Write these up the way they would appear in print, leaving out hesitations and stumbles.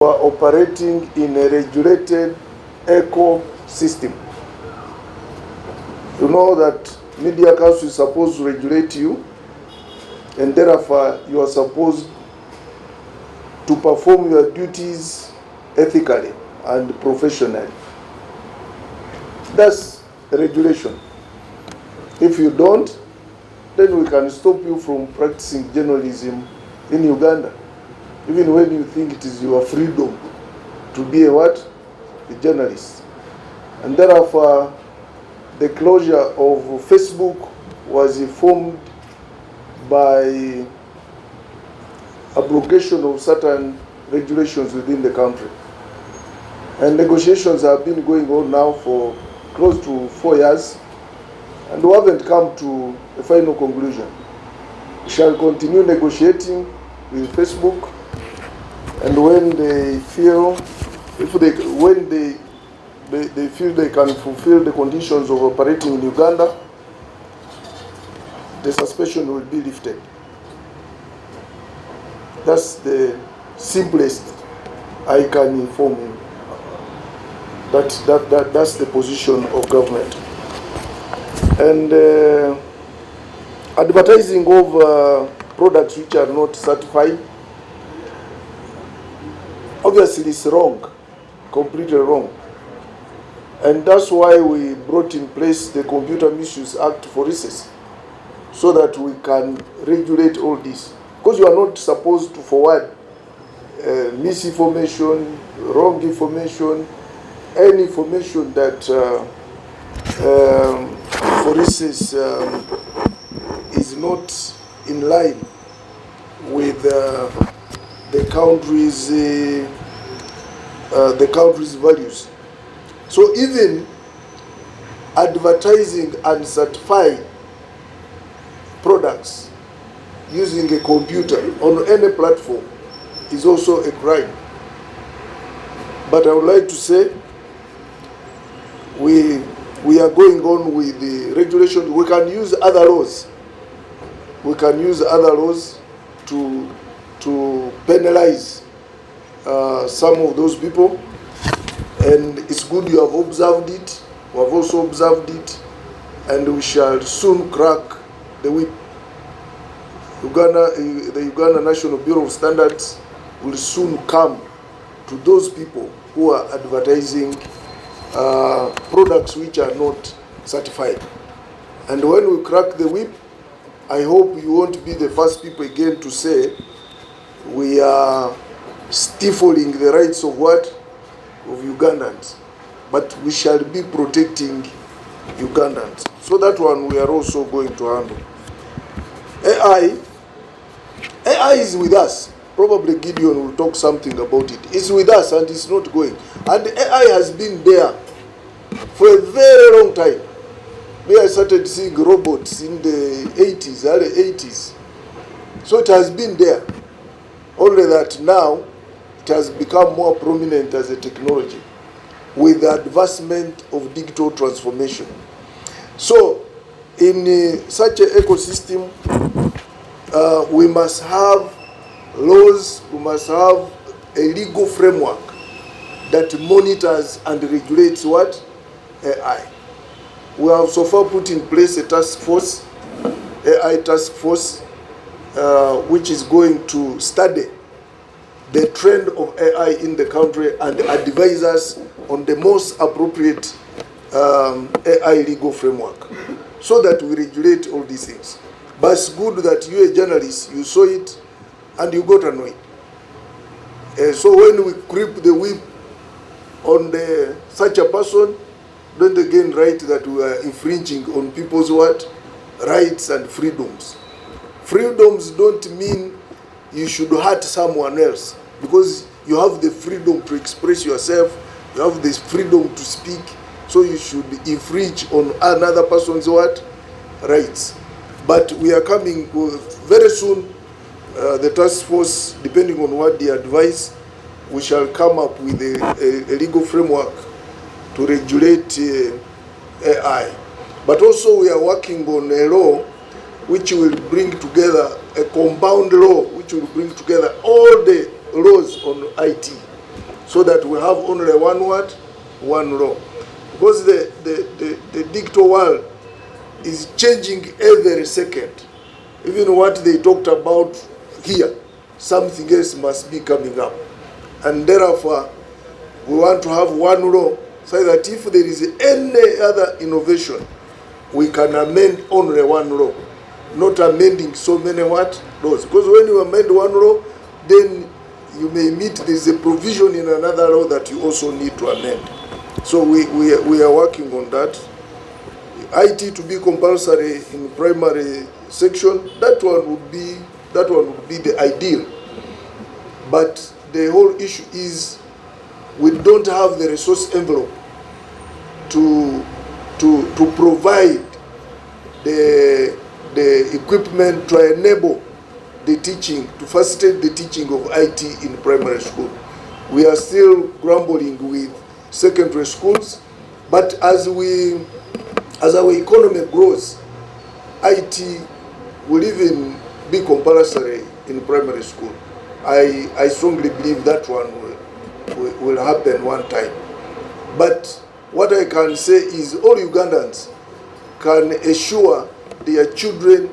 are operating in a regulated ecosystem. You know that Media Council is supposed to regulate you, and therefore you are supposed to perform your duties ethically and professionally. That's regulation. If you don't, then we can stop you from practicing journalism in Uganda, even when you think it is your freedom to be a what? A journalist. And therefore, the closure of Facebook was informed by abrogation of certain regulations within the country. And negotiations have been going on now for close to 4 years, and we haven't come to a final conclusion. We shall continue negotiating with Facebook, and when they feel, when they feel they can fulfill the conditions of operating in Uganda, the suspension will be lifted. That's the simplest I can inform you. That's the position of government. And advertising of products which are not certified, obviously it's wrong, completely wrong. And that's why we brought in place the Computer Misuse Act, for instance, so that we can regulate all this. Because you are not supposed to forward misinformation, wrong information, any information that, for instance, is not in line with the country's values. So even advertising uncertified products using a computer on any platform is also a crime. But I would like to say we are going on with the regulation. We can use other laws. We can use other laws to penalize some of those people. And it's good you have observed it. We have also observed it, and we shall soon crack the whip. The Uganda National Bureau of Standards will soon come to those people who are advertising products which are not certified. And when we crack the whip, I hope you won't be the first people again to say we are stifling the rights of what? Of Ugandans. But we shall be protecting Ugandans. So that one we are also going to handle. AI is with us. Probably Gideon will talk something about it. It's with us and it's not going. And AI has been there for a very long time. I started seeing robots in the 80s, early 80s. So it has been there. Only that now it has become more prominent as a technology with the advancement of digital transformation. So in such an ecosystem, we must have laws, we must have a legal framework that monitors and regulates what? AI. We have so far put in place a task force, AI task force, which is going to study the trend of AI in the country and advise us on the most appropriate AI legal framework so that we regulate all these things. But it's good that you, a journalist, you saw it and you got annoyed. So when we grip the whip on such a person, don't again write that we are infringing on people's what? Rights and freedoms. Freedoms don't mean you should hurt someone else, because you have the freedom to express yourself, you have the freedom to speak, so you should infringe on another person's what? Rights. But we are coming very soon, the task force, depending on what they advise, we shall come up with a legal framework to regulate AI. But also we are working on a law which will bring together a compound law which will bring together all the laws on IT. so that we have only one word, one law. Because the digital world is changing every second. Even what they talked about here, something else must be coming up. And therefore, we want to have one law so that if there is any other innovation, we can amend only one law, not amending so many what laws. Because when you amend one law, then you may meet there's a provision in another law that you also need to amend. So we are working on that. IT to be compulsory in primary section, that one would be the ideal. But the whole issue is we don't have the resource envelope to provide the equipment to enable the teaching, to facilitate the teaching of IT in primary school. We are still grumbling with secondary schools, but as our economy grows, IT will even be compulsory in primary school. I strongly believe that one will happen one time. But what I can say is all Ugandans can assure their children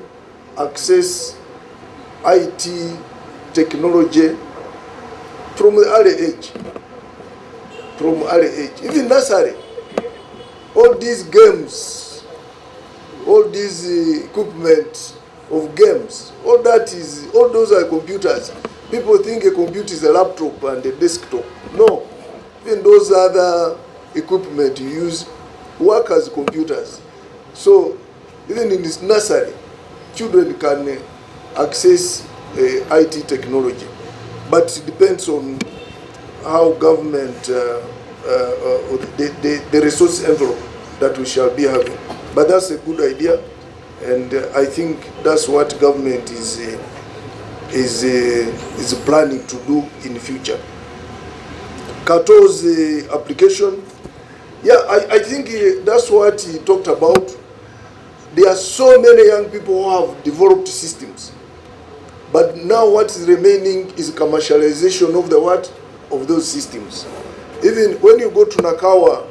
access IT technology from the early age. From early age, even nursery. All these games, all these equipment of games, all those are computers. People think a computer is a laptop and a desktop. No, even those other equipment you use work as computers. So even in this nursery, children can access IT technology, but it depends on how government the resource envelope that we shall be having. But that's a good idea, and I think that's what government is planning to do in the future. Kato's application, yeah, I think that's what he talked about. There are so many young people who have developed systems, but now what is remaining is commercialization of the what? Of those systems. Even when you go to Nakawa,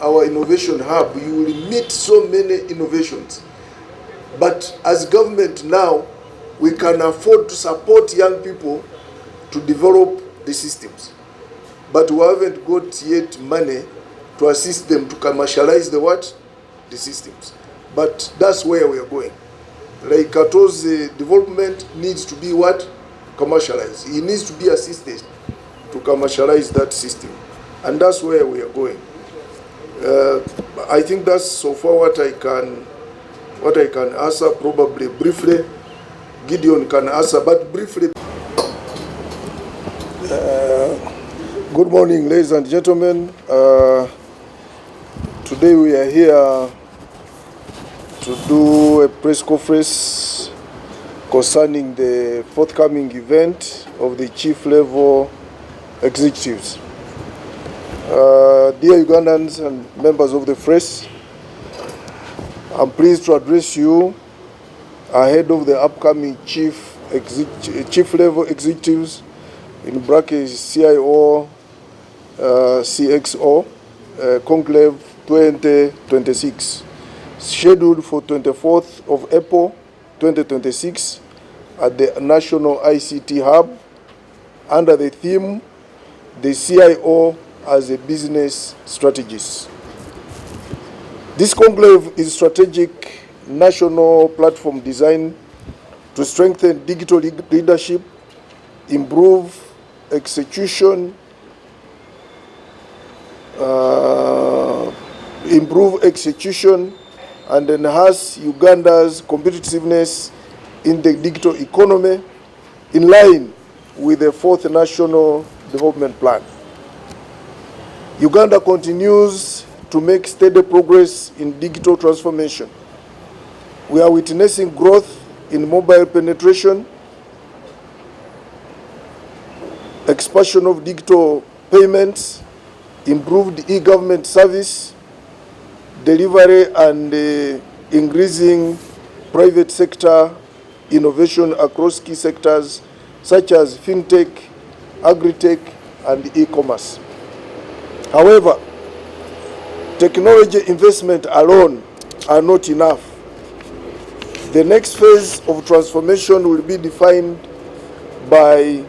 our innovation hub, you will meet so many innovations. But as government now, we can afford to support young people to develop the systems. But we haven't got yet money to assist them to commercialize the what? The systems. But that's where we are going. Like Kato's development needs to be what? Commercialized. He needs to be assisted to commercialize that system. And that's where we are going. I think that's so far what I can answer, probably briefly. Gideon can answer, but briefly. Good morning, ladies and gentlemen. Today we are here to do a press conference concerning the forthcoming event of the chief level executives. Dear Ugandans and members of the press, I'm pleased to address you ahead of the upcoming chief level executives, in brackets CIO, CXO, Conclave 2026, scheduled for 24th of April 2026 at the National ICT Hub under the theme, The CIO as a Business Strategist. This conclave is strategic national platform designed to strengthen digital leadership, improve execution, and enhance Uganda's competitiveness in the digital economy in line with the 4th National Development Plan. Uganda continues to make steady progress in digital transformation. We are witnessing growth in mobile penetration, expansion of digital payments, improved e-government service delivery, and increasing private sector innovation across key sectors such as fintech, agri-tech, and e-commerce. However, technology investment alone are not enough. The next phase of transformation will be defined by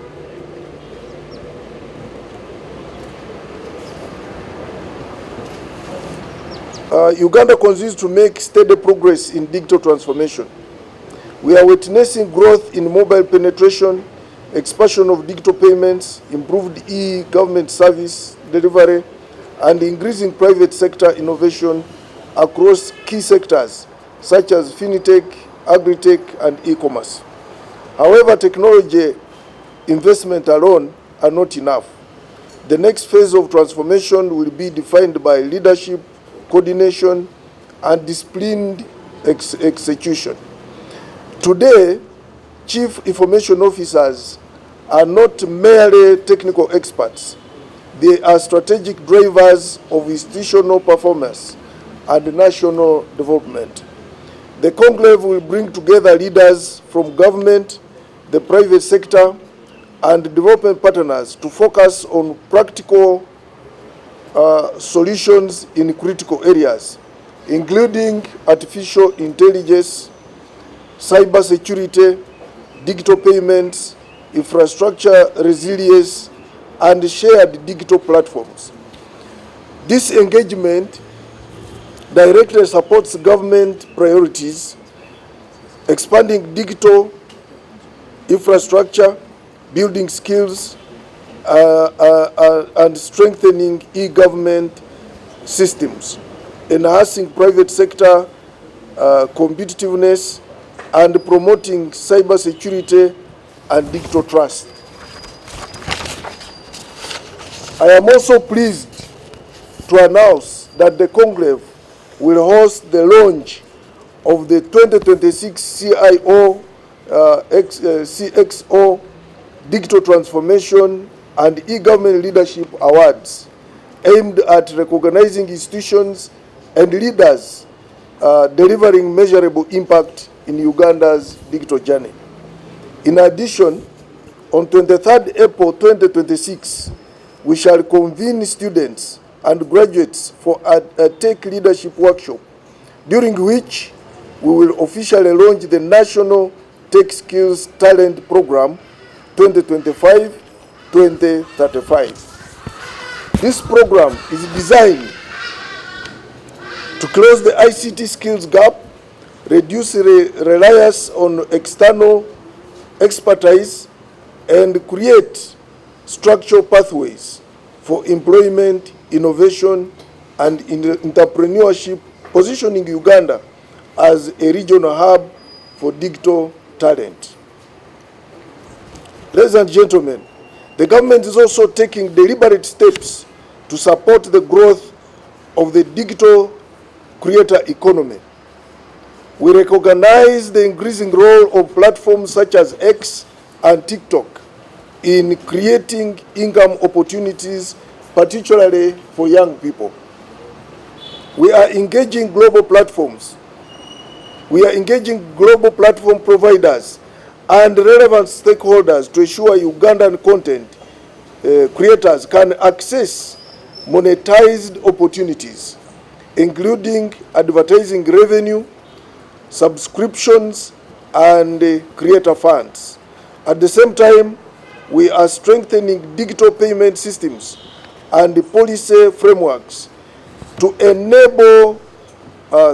Uganda continues to make steady progress in digital transformation. We are witnessing growth in mobile penetration, expansion of digital payments, improved e-government service delivery, and increasing private sector innovation across key sectors such as fintech, agri-tech, and e-commerce. However, technology investment alone are not enough. The next phase of transformation will be defined by leadership, coordination, and disciplined execution. Today, chief information officers are not merely technical experts. They are strategic drivers of institutional performance and national development. The conclave will bring together leaders from government, the private sector, and development partners to focus on practical solutions in critical areas, including artificial intelligence, cybersecurity, digital payments, infrastructure resilience, and shared digital platforms. This engagement directly supports government priorities, expanding digital infrastructure, building skills, and strengthening e-government systems, enhancing private sector competitiveness, and promoting cybersecurity and digital trust. I am also pleased to announce that the conclave will host the launch of the 2026 CXO Digital Transformation and E-Government Leadership Awards, aimed at recognizing institutions and leaders delivering measurable impact in Uganda's digital journey. In addition, on 23rd April 2026, we shall convene students and graduates for a tech leadership workshop, during which we will officially launch the National Tech Skills Talent Program 2025-2035. This program is designed to close the ICT skills gap, reduce reliance on external expertise, and create structural pathways for employment, innovation, and entrepreneurship, positioning Uganda as a regional hub for digital talent. Ladies and gentlemen, the government is also taking deliberate steps to support the growth of the digital creator economy. We recognize the increasing role of platforms such as X and TikTok in creating income opportunities, particularly for young people. We are engaging global platform providers and relevant stakeholders to ensure Ugandan content creators can access monetized opportunities, including advertising revenue, subscriptions, and creator funds. At the same time, we are strengthening digital payment systems and policy frameworks to enable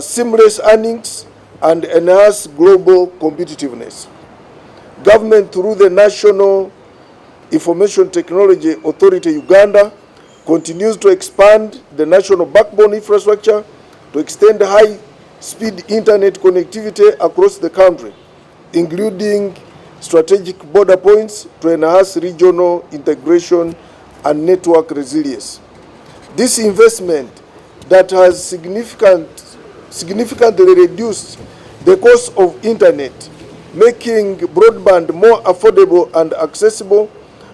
seamless earnings and enhance global competitiveness. Government, through the National Information Technology Authority Uganda, continues to expand the national backbone infrastructure to extend high-speed internet connectivity across the country, including strategic border points to enhance regional integration and network resilience. This investment that has significantly reduced the cost of internet, making broadband more affordable and accessible,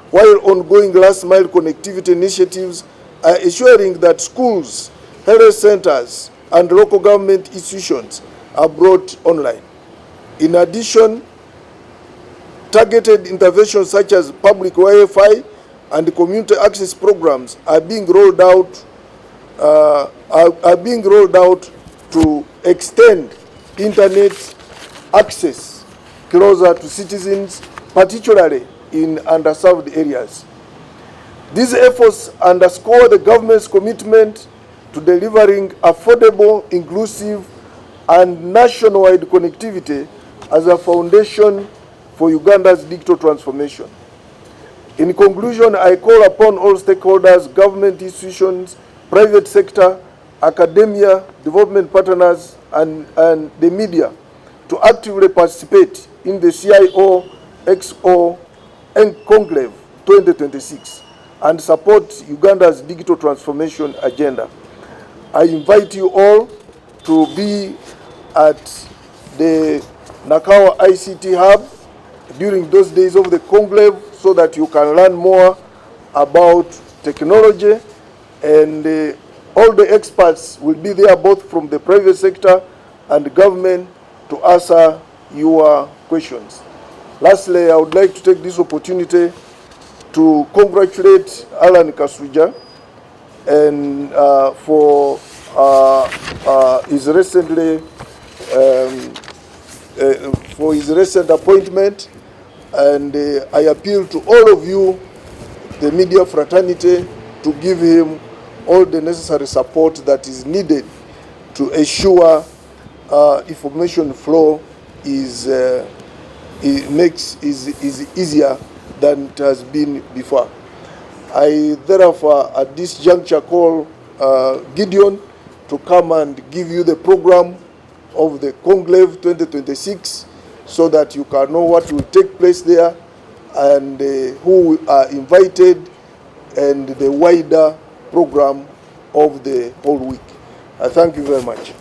while ongoing last-mile connectivity initiatives are ensuring that schools, health centers, and local government institutions are brought online. In addition, targeted interventions such as public Wi-Fi and community access programs are being rolled out to extend internet access closer to citizens, particularly in underserved areas. These efforts underscore the government's commitment to delivering affordable, inclusive, and nationwide connectivity as a foundation for Uganda's digital transformation. In conclusion, I call upon all stakeholders, government institutions, private sector, academia, development partners, and the media to actively participate in the CIO XO Conclave 2026 and support Uganda's digital transformation agenda. I invite you all to be at the Nakawa ICT Hub during those days of the conclave so that you can learn more about technology, and all the experts will be there both from the private sector and the government to answer your questions. Lastly, I would like to take this opportunity to congratulate Alan Kasuja and for his recent appointment, and I appeal to all of you, the media fraternity, to give him all the necessary support that is needed to ensure information flow is easier than it has been before. I therefore at this juncture call Gideon to come and give you the program of the Conclave 2026 so that you can know what will take place there and who are invited and the wider program of the whole week. I thank you very much.